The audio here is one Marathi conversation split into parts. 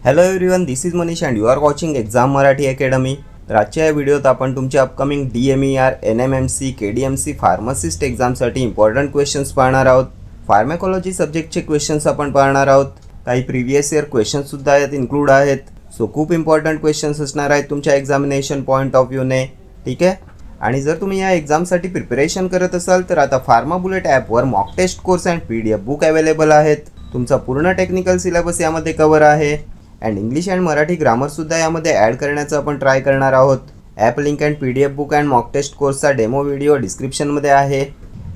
Hello everyone, this is Manish and you are watching exam Marathi academy. तर आजच्या या व्हिडिओत आपण तुमच्या upcoming DMER, NMMC, KDMC pharmacist एक्झामसाठी इम्पॉर्टंट क्वेश्चन्स पाहणार आहोत। फार्मॅकॉलॉजी सब्जेक्टचे क्वेश्चन्स आपण पाहणार आहोत। काही प्रीवियस इयर क्वेश्चन्ससुद्धा यात इन्क्लूड आहेत। सो खूप इम्पॉर्टंट क्वेश्चन्स असणार आहेत तुमच्या एक्झामिनेशन पॉईंट ऑफ व्ह्यूने, ठीक आहे। आणि जर तुम्ही या एक्झामसाठी प्रिपरेशन करत असाल तर आता फार्मा बुलेट ॲपवर mock test course and PDF book available आहेत। तुमचा पूर्ण टेक्निकल सिलेबस यामध्ये कव्हर आहे अँड इंग्लिश अँड मराठी ग्रामरसुद्धा यामध्ये ॲड करण्याचा आपण ट्राय करणार आहोत। App link and PDF book and mock test कोर्सचा डेमो व्हिडिओ डिस्क्रिप्शनमध्ये आहे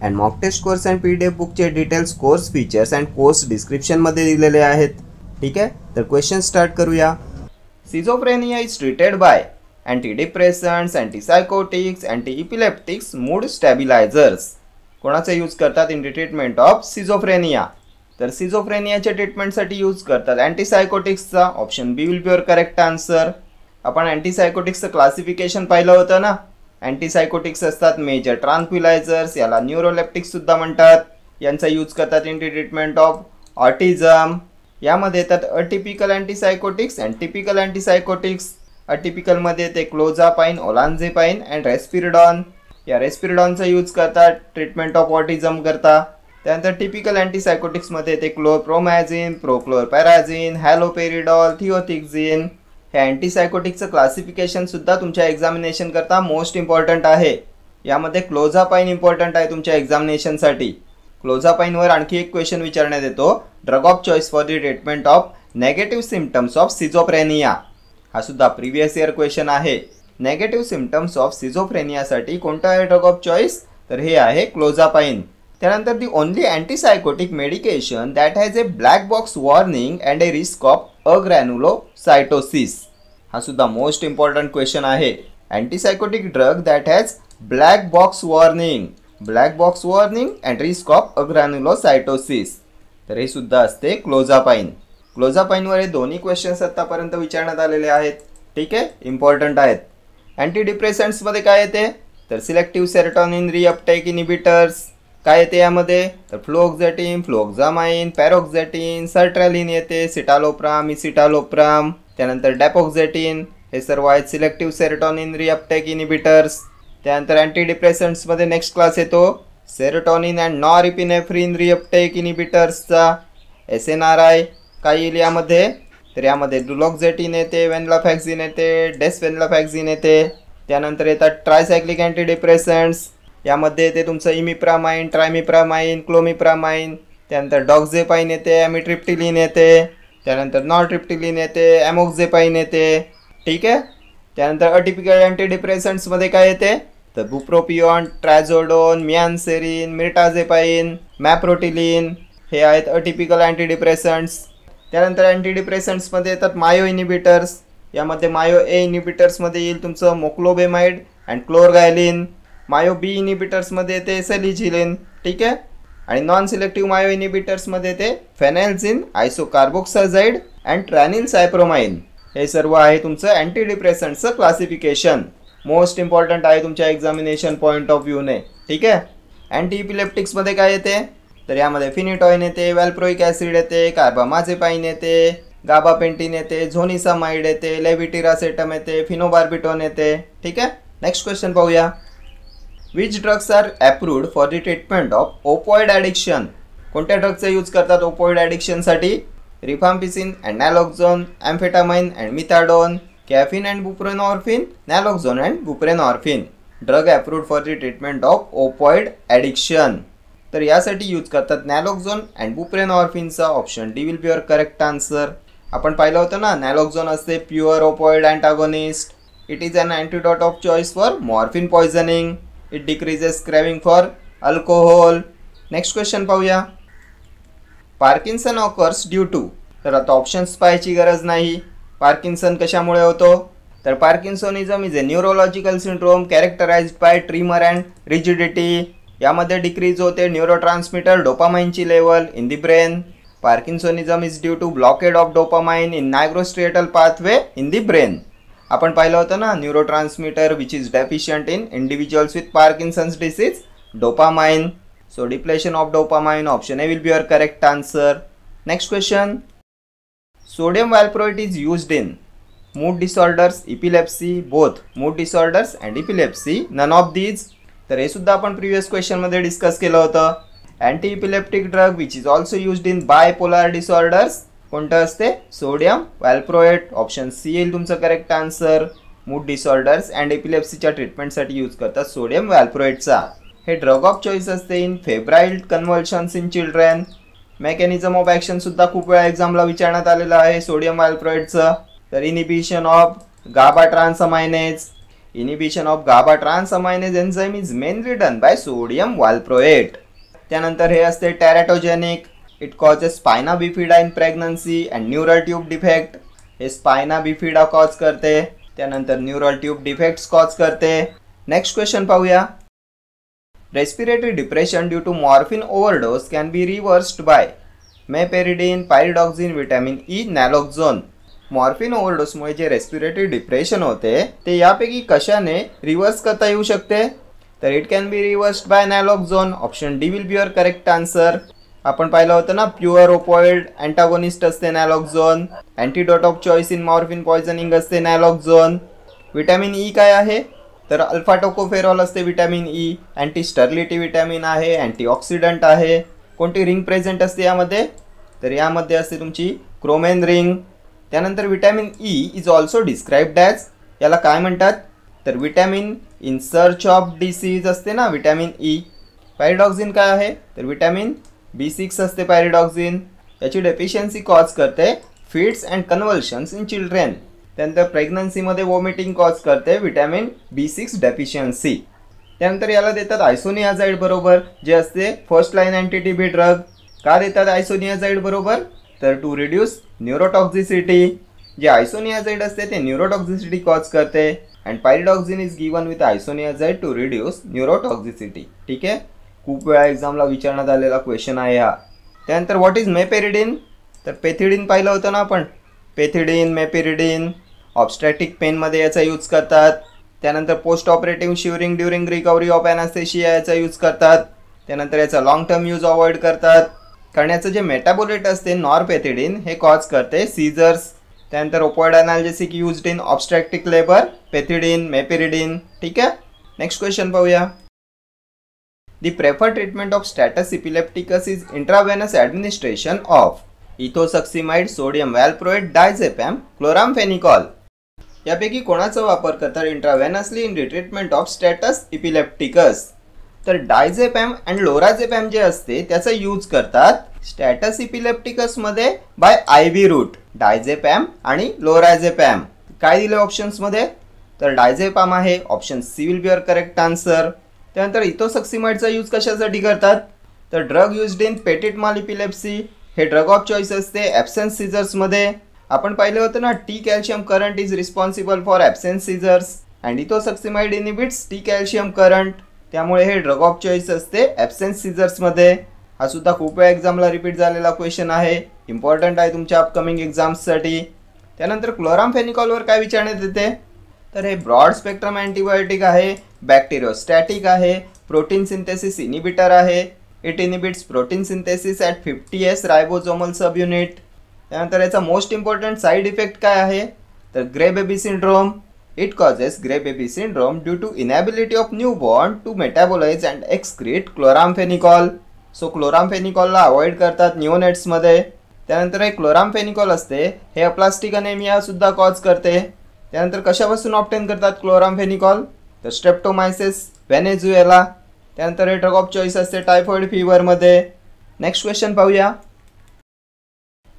and mock test course and PDF बुकचे details, course features and course डिस्क्रिप्शनमध्ये दिलेले आहेत, ठीक आहे। तर क्वेश्चन स्टार्ट करूया। Schizophrenia is treated by antidepressants, antipsychotics, antiepileptics, mood stabilisers. कोणाचा यूज करतात इन ट्रीटमेंट ऑफ सिझोफ्रेनिया? तर सिझोफ्रेनियाच्या ट्रीटमेंटसाठी यूज करतात अँटीसायकोटिक्सचा। Option B will be your correct answer. आपण अँटीसायकोटिक्सचं क्लासिफिकेशन पाहिलं होतं ना। अँटीसायकोटिक्स असतात मेजर ट्रान्क्विलायझर्स, याला न्यूरोलेप्टिक्ससुद्धा म्हणतात। यांचा यूज करतात इन ट्रीटमेंट ऑफ ऑटिझम। यामध्ये येतात अटिपिकल अँटीसायकोटिक्स अँड टिपिकल अँटीसायकोटिक्स। अटिपिकलमध्ये ते क्लोझापाइन, ओलांझेपाइन अँड रेस्पिरिडॉन। या रेस्पिरिडॉनचा यूज करतात ट्रीटमेंट ऑफ ऑटिझम करता। त्यानंतर टिपिकल अँटीसायकोटिक्समध्ये ते क्लोरप्रोमॅझिन, प्रोक्लोरपॅराझिन, हॅलोपेरिडॉल, थिओथिक्झिन। हे अँटीसायकोटिक्सचं क्लासिफिकेशनसुद्धा तुमच्या एक्झामिनेशन करता मोस्ट इम्पॉर्टंट आहे। यामध्ये क्लोझापाइन इम्पॉर्टंट आहे तुमच्या एक्झामिनेशनसाठी। क्लोझापाइनवर आणखी एक क्वेश्चन विचारण्यात येतो, drug of choice for the treatment of negative symptoms of schizophrenia. हा सुद्धा प्रीवियस इयर क्वेश्चन आहे। नेगेटिव्ह सिम्पटम्स ऑफ सिझोफ्रेनियासाठी कोणता आहे ड्रग ऑफ चॉईस? तर हे आहे क्लोझापाइन। त्यानंतर the only antipsychotic medication that has a black box warning and a risk of agranulocytosis. हा सुद्धा मोस्ट इम्पॉर्टंट क्वेश्चन आहे। Antipsychotic drug that has black box warning and risk of agranulocytosis. तर हे सुद्धा असते क्लोझापाइन। क्लोझापाइनवर हे दोन्ही क्वेश्चन्स आतापर्यंत विचारण्यात आलेले आहेत, ठीक आहे, इम्पॉर्टंट आहेत। अँटीडिप्रेसंट्समध्ये काय येते? तर सिलेक्टिव्ह सेरोटोनिन रिअपटेक इनिबिटर्स। काय येते यामध्ये? तर फ्लोक्झेटिन, फ्लोक्झामाइन, पॅरोक्झेटिन, सर्ट्रॅलिन येते, सिटालोप्राम, इसिटालोप्राम, त्यानंतर डॅपोक्झेटिन। हे सर्व आहेत सिलेक्टिव्ह सेरोटोनिन रिअपटेक इनिबिटर्स। त्यानंतर अँटीडिप्रेसंट्समध्ये नेक्स्ट क्लास येतो सेरोटोनिन अँड नॉरएपिनेफ्रिन रिअपटेक इनिबिटर्सचा, SNRI। काय येईल यामध्ये? तर यामध्ये डुलोक्झेटिन येते, वेनलाफॅक्झिन येते, डेसवेनलाफॅक्झिन येते। त्यानंतर येतात ट्रायसायक्लिक अँटीडिप्रेसंट्स। यामध्ये येते तुमचं इमिप्रामाइन, ट्रायमिप्रामाइन, क्लोमिप्रामाइन। त्यानंतर डॉक्झेपाइन येते, ॲमिट्रिप्टिलिन येते, त्यानंतर नॉरट्रिप्टिलिन येते, ॲमोक्झेपाइन येते, ठीक आहे। त्यानंतर अटिपिकल अँटीडिप्रेसंट्समध्ये काय येते? तर बुप्रोपिऑन, ट्रायझोडोन, मियानसेरिन, मिर्टाझेपाइन, मॅप्रोटिलिन। हे आहेत अटिपिकल अँटीडिप्रेसंट्स। त्यानंतर अँटीडिप्रेसंट्समध्ये येतात मायो इनिबिटर्स। यामध्ये मायो ए इनिबिटर्समध्ये येईल तुमचं मोक्लोबेमाइड अँड क्लोरगायलिन। मायो बी इनिबिटर्समध्ये येते सेलिझिलिन, ठीक आहे। आणि नॉन सिलेक्टिव्ह मायो इनिबिटर्समध्ये येते फेनॅल्झिन, आयसोकार्बोक्साझाइड अँड ट्रॅनिलसायप्रोमाइन। हे सर्व आहे तुमचं अँटीडिप्रेसंट्सचं क्लासिफिकेशन। मोस्ट इम्पॉर्टंट आहे तुमच्या एक्झामिनेशन पॉईंट ऑफ व्ह्यूने, ठीक आहे। अँटीइपिलेप्टिक्समध्ये काय येते? तर यामध्ये फिनिटॉइन येते, वॅल्प्रोइक ॲसिड येते, कार्बामाझेपाइन येते, गाबापेंटिन येते, झोनिसामाइड येते, लेव्हिटिरासेटम येते, फिनोबार्बिटोन येते, ठीक आहे। नेक्स्ट क्वेश्चन पाहूया। Which drugs are approved for the treatment of opioid addiction? कोणत्या ड्रगचा यूज करतात ओपॉइड ॲडिक्शनसाठी? Rifampicin and naloxone, amphetamine and methadone, caffeine and buprenorphine, naloxone and buprenorphine. Drug approved for the treatment of opioid addiction. तर यासाठी यूज करतात नॅलोक्झोन अँड बुप्रेनॉर्फिनचा। Option D will be your correct answer. आपण पाहिलं होतं ना, नॅलोक्झोन असते pure opioid antagonist. It is an antidote of choice for morphine poisoning. It decreases craving for alcohol. Next question पाहूया। Parkinson occurs due to? तर आता ऑप्शन्स पाहायची गरज नाही। पार्किन्सन कशामुळे होतो? तर parkinsonism is a neurological syndrome characterised by tremor and rigidity. यामध्ये डिक्रीज होते न्यूरोट्रान्समीटर डोपामाइनची level in the brain. Parkinsonism is due to blockade of dopamine in nigrostriatal pathway in the brain. आपण पाहिलं होतं ना, neurotransmitter which is deficient in individuals with Parkinson's disease, dopamine. So depletion of dopamine, option A will be your correct answer. Next question. Sodium valproate is used in mood disorders, epilepsy, both mood disorders and epilepsy, none of these. तर हे सुद्धा आपण प्रीवियस क्वेश्चन मध्ये डिस्कस केलं होतं. Anti epileptic drug which is also used in bipolar disorders कोणतं असते? Sodium valproate. ऑप्शन सी येईल तुमचं correct answer. Mood disorders and एपिलेप्सीच्या ट्रीटमेंटसाठी यूज करतात सोडियम वॅल्प्रोएटचा. हे ड्रग ऑफ चॉईस असते in febrile convulsions in children. Mechanism of action सुद्धा खूप वेळा एक्झामला विचारण्यात आलेलं आहे सोडियम वॅल्प्रोएटचं. तर inhibition of GABA transaminase. Inhibition of GABA transaminase enzyme is mainly done by sodium valproate. त्यानंतर हे असते teratogenic. It causes spina bifida in pregnancy and neural tube defect. हे स्पायना बिफिडा कॉज करते. त्यानंतर न्यूरल ट्यूब डिफेक्ट्स कॉज करते. नेक्स्ट क्वेश्चन पाहूया. Respiratory depression due to morphine overdose can be reversed by meperidine, pyridoxine, vitamin E, naloxone. Morphine ओव्हरडोसमुळे जे रेस्पिरेटरी डिप्रेशन होते ते यापैकी कशाने रिव्हर्स करता येऊ शकते? तर it can be reversed by naloxone. Option D will be your correct answer. आपण पाहिलं होतं ना प्युअर ओपॉइड अँटागोनिस्ट असते naloxone. Antidote of choice in morphine poisoning असते नॅलोक्झोन. विटॅमिन ई काय आहे? तर अल्फा टोकोफेरॉल असते vitamin E. Anti sterility vitamin आहे, अँटीऑक्सिडंट आहे. कोणती रिंग प्रेझेंट असते यामध्ये? तर यामध्ये असते तुमची क्रोमेन रिंग. त्यानंतर vitamin E is also described as, याला काय म्हणतात? तर vitamin in search of disease असते ना विटॅमिन ई. पायरिडॉक्सिन काय आहे? तर विटॅमिन B6 असते पायरिडॉक्सिन. याची डेफिशियन्सी कॉज करते फिट्स अँड कन्व्हल्शन्स इन चिल्ड्रेन. त्यानंतर प्रेग्नन्सीमध्ये वॉमिटिंग कॉज करते विटॅमिन B6 डेफिशियन्सी. त्यानंतर याला देतात आयसोनियाझाईड बरोबर, जे असते first line anti TB drug. का देतात आयसोनियाझाईड बरोबर? तर टू रिड्यूस न्यूरोटॉक्झिसिटी. जे आयसोनियाझाईड असते ते न्यूरोटॉक्झिसिटी कॉज करते. And pyridoxine is given with isoniazid to reduce neurotoxicity. ठीक आहे, खूप वेळा एक्झामला विचारण्यात आलेला क्वेश्चन आहे हा. त्यानंतर व्हॉट इज मेपेरिडिन? तर पेथिडिन पाहिलं होतं ना आपण. पेथिडिन, मेपेरिडिन ऑब्स्ट्रॅक्टिक पेनमध्ये याचा यूज करतात. त्यानंतर post operative shivering during recovery of anaesthesia याचा यूज करतात. त्यानंतर याचा लॉंग टर्म यूज अवॉइड करतात. कारण याचं जे मेटाबोलेट असते नॉरपेथिडिन हे कॉज करते सीझर्स. त्यानंतर opioid analgesic used in obstetric labour, pethidine, meperidine. ठीक आहे, नेक्स्ट क्वेश्चन पाहूया. The preferred treatment of status epilepticus is intravenous administration of ethosuximide, sodium valproate, diazepam, chloramphenicol. यापैकी कोणाचा वापर करतात intravenously in the treatment of status epilepticus? तर डायझेपॅम अँड लोराझेपॅम जे असते त्याचा यूज करतात स्टॅटस इपिलेप्टिकस मध्ये बाय IV रूट. डायझेपॅम आणि लोराझेपॅम. काय दिले ऑप्शन्स मध्ये? तर डायझेपॅम आहे. Option C will be your correct answer. त्यानंतर इथोसक्सिमाइडचा यूज कशासाठी करतात? तर drug used in petit mal epilepsy. हे ड्रग ऑफ चॉईस असते ॲब्सेन्स सीझर्समध्ये. आपण पाहिलं होतं ना T calcium current is responsible for absence seizures and ethosuximide inhibits T calcium current. त्यामुळे हे ड्रग ऑफ चॉईस असते ॲब्सेन्स सीझर्समध्ये. हा सुद्धा खूप वेळा एक्झामला रिपीट झालेला क्वेश्चन आहे. इम्पॉर्टंट आहे तुमच्या अपकमिंग एक्झाम्ससाठी. त्यानंतर क्लोरामफेनिकॉलवर काय विचारण्यात येते? तर हे ब्रॉड स्पेक्ट्रम अँटीबायोटिक आहे, बॅक्टेरियोस्टॅटिक आहे, प्रोटीन सिंथेसिस इनिबिटर आहे. It inhibits protein synthesis at 50S ribosomal subunit. त्यानंतर याचा मोस्ट इम्पॉर्टंट साईड इफेक्ट काय आहे? तर grey baby syndrome. It causes grey baby syndrome due to inability of newborn to metabolise and excrete chloramphenicol. So क्लोरामफेनिकॉलला अवॉइड करतात निओनेट्समध्ये. त्यानंतर हे क्लोरामफेनिकॉल असते हे अप्लास्टिक अनेमिया सुद्धा कॉज करते. त्यानंतर कशापासून ऑप्टेन करतात क्लोरामफेनिकॉल? तर स्ट्रेप्टोमायसिस, व्हेनेझुएला. त्यानंतर हे ड्रग ऑफ चॉईस असते टायफॉइड फीवरमध्ये. नेक्स्ट क्वेश्चन पाहूया.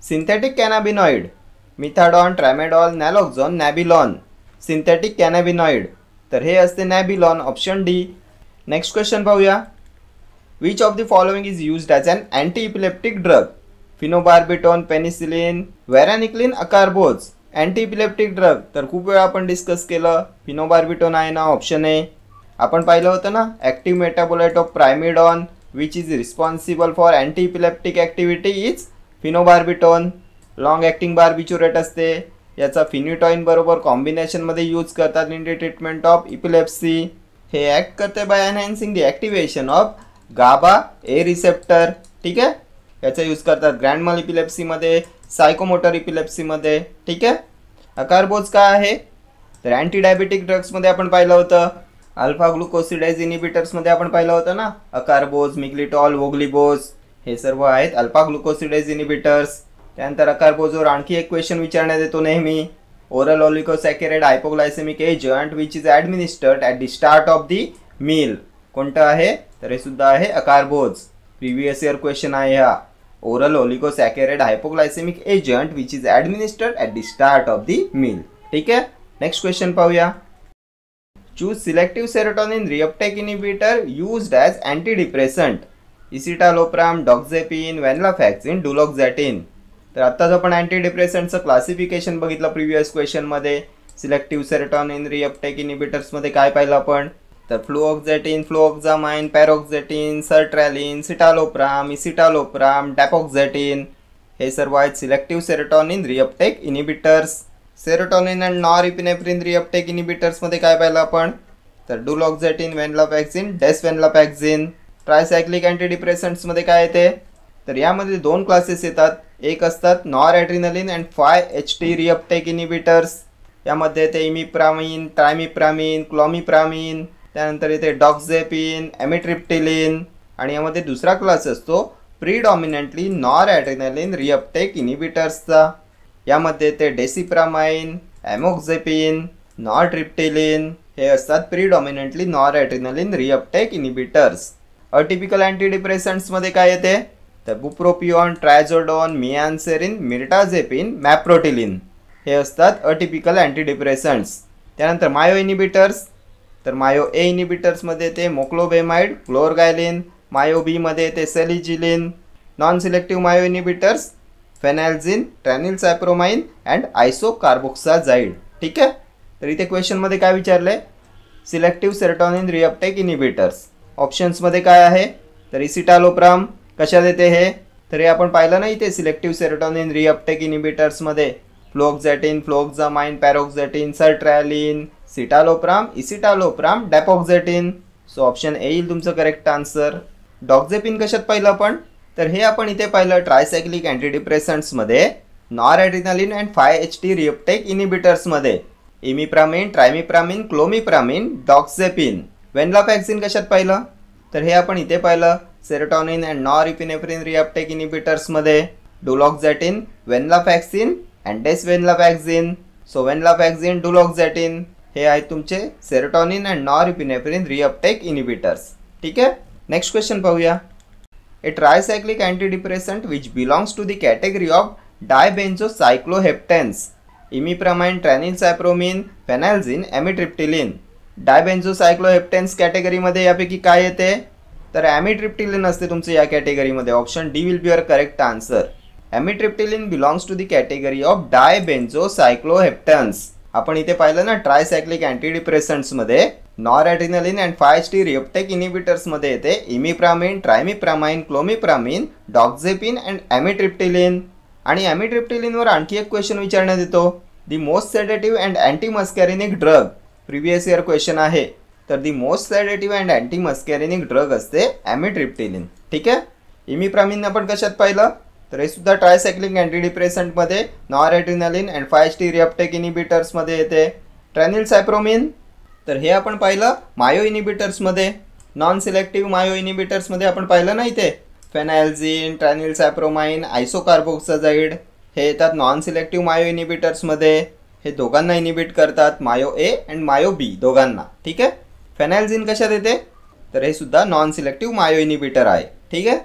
Synthetic cannabinoid methadone, tramadol, naloxone, nabilone. Synthetic cannabinoid तर हे असते nabilone. Option D. Next question पाहूया. Which of the following is used as an anti epileptic drug? Phenobarbitone, penicillin, varenicline, acarbose. Anti epileptic drug तर खूप वेळा आपण डिस्कस केलं. फिनोबार्बिटोन आहे ना ऑप्शन ए. आपण पाहिलं होतं ना active metabolite of primidone which is responsible for anti epileptic activity is phenobarbitone. Long acting barbiturate असते. याचा फिनिटॉइन बरोबर कॉम्बिनेशनमध्ये यूज करतात in the treatment of epilepsy. हे ॲक्ट करते by enhancing the activation of GABA A receptor. ठीक आहे, याचा यूज करतात ग्रँड मॉल इपिलेप्सीमध्ये, सायकोमोटर इपिलेप्सीमध्ये. ठीक आहे. अकारबोज काय आहे तर अँटी डायबेटिक ड्रग्समध्ये आपण पाहिलं होतं. अल्फा ग्लुकोसिडेज इनिबिटर्समध्ये आपण पाहिलं होतं ना, अकारबोज, मिग्लिटॉल, वोग्लिबोज हे सर्व आहेत अल्फा ग्लुकोसिडेज इनिबिटर्स. त्यानंतर अकारबोजवर आणखी एक क्वेश्चन विचारण्यात येतो नेहमी. Oral oligosaccharide hypoglycaemic agent which is administered at the start of the meal. कोणतं आहे तर हे सुद्धा आहे अकारबोज. प्रिव्हियस इयर क्वेश्चन आहे हा. Oral oligosaccharide hypoglycaemic agent which is administered at the start of the meal. ठीक आहे. नेक्स्ट क्वेश्चन पाहूया. Choose selective serotonin reuptake inhibitor used as antidepressant. Escitalopram, doxepin, venlafaxine, duloxetine. तर आत्ताच आपण अँटीडिप्रेसंटचं क्लासिफिकेशन बघितलं प्रिव्हियस क्वेश्चनमध्ये. सिलेक्टिव्ह सेरोटोनिन रिअपटेक इनिबिटर्समध्ये काय पाहिलं आपण तर फ्लुओक्झॅटिन, फ्लुओक्झामाइन, पॅरोक्झॅटिन, सर्ट्रॅलिन, सिटालोप्राम, इसिटालोप्राम, डॅपोक्झॅटिन हे सर्व आहेत selective serotonin reuptake inhibitors. Serotonin and norepinephrine reuptake इनिबिटर्समध्ये काय पाहिलं आपण तर डुलोक्झॅटिन, व्हेनलाफॅक्सिन, डेसव्हेनलाफॅक्सिन. ट्रायसायक्लिक अँटीडिप्रेसंट्समध्ये काय येते तर यामध्ये दोन क्लासेस येतात. एक असतात नॉरएड्रिनलिन अँड 5-HT रिअपटेक इनिबिटर्स. यामध्ये येते इमिप्रामिन, ट्रायमिप्रामिन, क्लोमिप्रामिन. त्यानंतर येते डॉक्झेपिन, एमिट्रिप्टिलिन. आणि यामध्ये दुसरा क्लास असतो प्रीडॉमिनंटली नॉरएड्रिनलिन रिअपटेक इनिबिटर्सचा. यामध्ये येते डेसिप्रामाइन, एमोक्झेपिन, नॉरट्रिप्टिलिन हे असतात प्रीडॉमिनंटली नॉरएड्रिनलिन रिअपटेक इनिबिटर्स. अटिपिकल अँटीडिप्रेसंट्समध्ये काय येते तर बुप्रोपिऑन, ट्रायझोडोन, मियान्सेरिन, मिर्टाझेपिन, मॅप्रोटिलिन हे असतात अटिपिकल अँटीडिप्रेसंट्स. त्यानंतर मायो इनिबिटर्स तर मायो ए इनिबिटर्समध्ये येते मोक्लोबेमाइड, क्लोरगायलिन. मायो बीमध्ये येते selegiline. Non selective MAO inhibitors phenelzine, tranylcypromine and isocarboxazid. ठीक आहे. तर इथे क्वेश्चनमध्ये काय विचारले सिलेक्टिव्ह सेरोटोनिन रिअपटेक इनिबिटर्स. ऑप्शन्समध्ये काय आहे तर इसिटालोप्राम कशात येते हे तर हे आपण पाहिलं ना इथे सिलेक्टिव्ह सेरोटोनिन रिअपटेक इनिबिटर्समध्ये fluoxetine, fluvoxamine, paroxetine, sertraline, citalopram, escitalopram, dapoxetine. So option A येईल तुमचं करेक्ट आन्सर. डॉक्झेपिन कशात पाहिलं आपण तर हे आपण इथे पाहिलं ट्रायसायक्लिक अँटीडिप्रेसंट्समध्ये नॉरएड्रिनलिन अँड 5-HT रिअपटेक इनिबिटर्समध्ये इमिप्रामिन, ट्रायमिप्रामिन, क्लोमिप्रामिन, डॉक्झेपिन. व्हेनलाफॅक्सिन कशात पाहिलं तर हे आपण इथे पाहिलं सेरोटोनिन अँड नॉरएपिनेफ्रिन रिअपटेक इनिबिटर्समध्ये duloxetine, venlafaxine and desvenlafaxine. So venlafaxine, duloxetine हे आहेत तुमचे serotonin and norepinephrine reuptake inhibitors. ठीक आहे. नेक्स्ट क्वेश्चन पाहूया. A tricyclic antidepressant which belongs to the category of dibenzocycloheptenes. Imipramine, tranylcypromine, phenelzine, amitriptyline. Dibenzocycloheptenes कॅटेगरीमध्ये यापैकी काय येते तर ॲमिट्रिप्टिलिन असते तुमचं या कॅटेगरीमध्ये. Option D will be your correct answer. Amitriptyline belongs to the category of dibenzocycloheptenes. आपण इथे पाहिलं ना ट्रायसायक्लिक अँटीडिप्रेसंट्समध्ये नॉरएड्रिनलिन अँड 5-HT रिअपटेक इनिबिटर्समध्ये येते इमिप्रामिन, ट्रायमिप्रामाइन, क्लोमिप्रामिन, डॉक्झेपिन अँड ॲमिट्रिप्टिलिन. आणि ॲमिट्रिप्टिलिनवर आणखी एक क्वेश्चन विचारण्यात येतो the most sedative and antimuscarinic drug. Previous year question आहे तर the most sedative and antimuscarinic drug असते ॲमिट्रिप्टिलिन. ठीक आहे. इमिप्रामिन आपण कशात पाहिलं तर हे सुद्धा ट्रायसायक्लिक अँटीडिप्रेसंटमध्ये नॉरएड्रिनलिन अँड 5-HT रिअपटेक इनिबिटर्समध्ये येते. ट्रॅनिलसायप्रोमिन तर हे आपण पाहिलं मायो इनिबिटर्समध्ये. नॉन सिलेक्टिव्ह मायो इनिबिटर्समध्ये आपण पाहिलं ना इथे फेनॅल्झिन, ट्रॅनिलसायप्रोमाइन, आयसोकार्बोक्साजाइड हे येतात नॉन सिलेक्टिव्ह मायो इनिबिटर्समध्ये. हे दोघांना इनिबिट करतात मायो ए अँड मायो बी दोघांना. ठीक आहे. फेनॅल्झिन कशात येते तर हे सुद्धा नॉन सिलेक्टिव्ह मायो इनिबिटर आहे. ठीक आहे.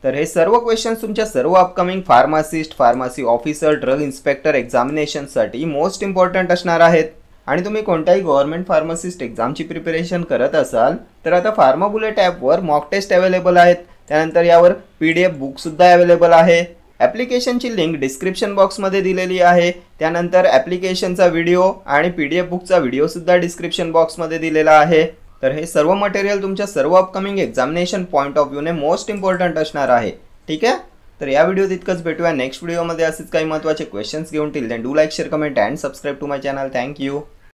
तर हे सर्व क्वेश्चन्स तुमच्या सर्व upcoming pharmacist, pharmacy officer, drug inspector एक्झामिनेशनसाठी मोस्ट इम्पॉर्टंट असणार आहेत. आणि तुम्ही कोणत्याही गव्हर्नमेंट फार्मासिस्ट एक्झामची प्रिपरेशन करत असाल तर आता फार्माबुलेट ॲपवर मॉक टेस्ट अवेलेबल आहेत. त्यानंतर यावर PDF बुकसुद्धा अवेलेबल आहे. ॲप्लिकेशनची लिंक डिस्क्रिप्शन बॉक्समध्ये दिलेली आहे. त्यानंतर ॲप्लिकेशनचा व्हिडिओ आणि PDF बुकचा व्हिडिओसुद्धा डिस्क्रिप्शन बॉक्समध्ये दिलेला आहे. तर हे सर्व मटेरियल तुमच्या सर्व अपकमिंग एक्झामिनेशन पॉईंट ऑफ व्ह्यूने मोस्ट इम्पॉर्टंट असणार आहे. ठीक आहे. तर या व्हिडिओत इतकंच. भेटूया नेक्स्ट व्हिडिओमध्ये असेच काही महत्त्वाचे क्वेश्चन्स घेऊन. Till then do like, share, comment and subscribe to my channel. Thank you.